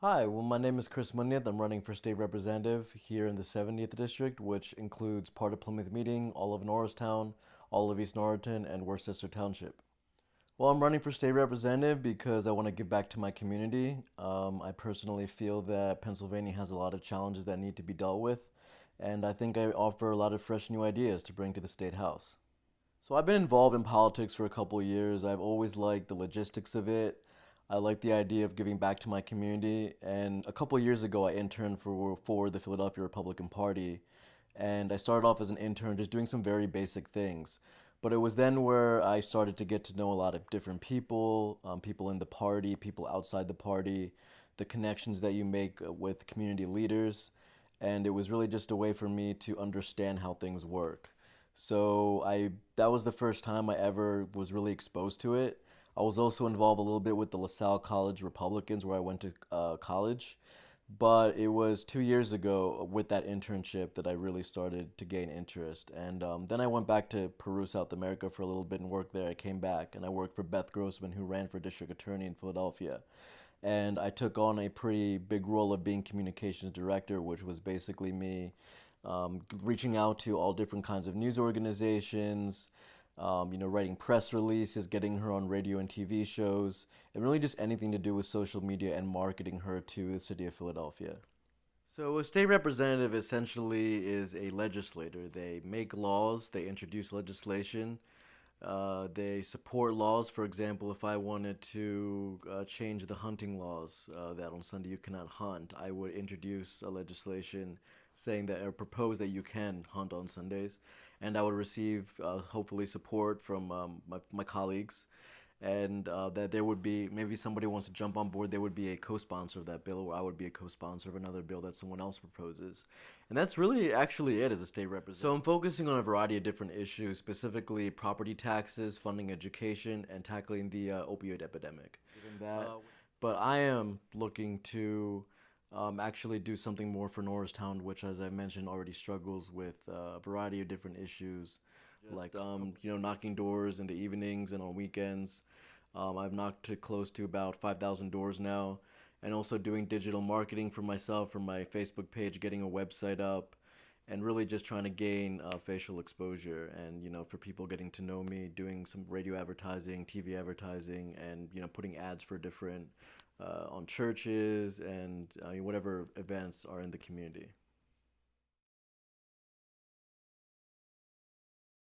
Hi, well, my name is Chris Munyet. I'm running for state representative here in the 70th district, which includes part of Plymouth Meeting, all of Norristown, all of East Norriton, and Worcester Township. Well, I'm running for state representative because I want to give back to my community. I personally feel that Pennsylvania has a lot of challenges that need to be dealt with, and I think I offer a lot of fresh new ideas to bring to the state house. So I've been involved in politics for a couple of years. I've always liked the logistics of it. I like the idea of giving back to my community. And a couple of years ago, I interned for the Philadelphia Republican Party. And I started off as an intern just doing some very basic things. But it was then where I started to get to know a lot of different people, people in the party, people outside the party, the connections that you make with community leaders. And it was really just a way for me to understand how things work. So I that was the first time I ever was really exposed to it. I was also involved a little bit with the LaSalle College Republicans where I went to college. But it was 2 years ago with that internship that I really started to gain interest. And then I went back to Peru, South America for a little bit and worked there. I came back and I worked for Beth Grossman, who ran for district attorney in Philadelphia. And I took on a pretty big role of being communications director, which was basically me reaching out to all different kinds of news organizations, writing press releases, getting her on radio and TV shows, and really just anything to do with social media and marketing her to the city of Philadelphia. So, a state representative essentially is a legislator. They make laws, they introduce legislation, they support laws. For example, if I wanted to change the hunting laws that on Sunday you cannot hunt, I would introduce a legislation saying that or propose that you can hunt on Sundays, and I would receive hopefully support from my colleagues, and that there would be maybe somebody wants to jump on board. There would be a co-sponsor of that bill, or I would be a co-sponsor of another bill that someone else proposes, and that's really actually it as a state representative. So I'm focusing on a variety of different issues, specifically property taxes, funding education, and tackling the opioid epidemic. Given that, but I am looking to actually do something more for Norristown, which, as I mentioned, already struggles with a variety of different issues, like knocking doors in the evenings and on weekends. I've knocked to close to about 5,000 doors now, and also doing digital marketing for myself, for my Facebook page, getting a website up, and really just trying to gain facial exposure, and for people getting to know me, doing some radio advertising, TV advertising, and putting ads for different on churches and whatever events are in the community.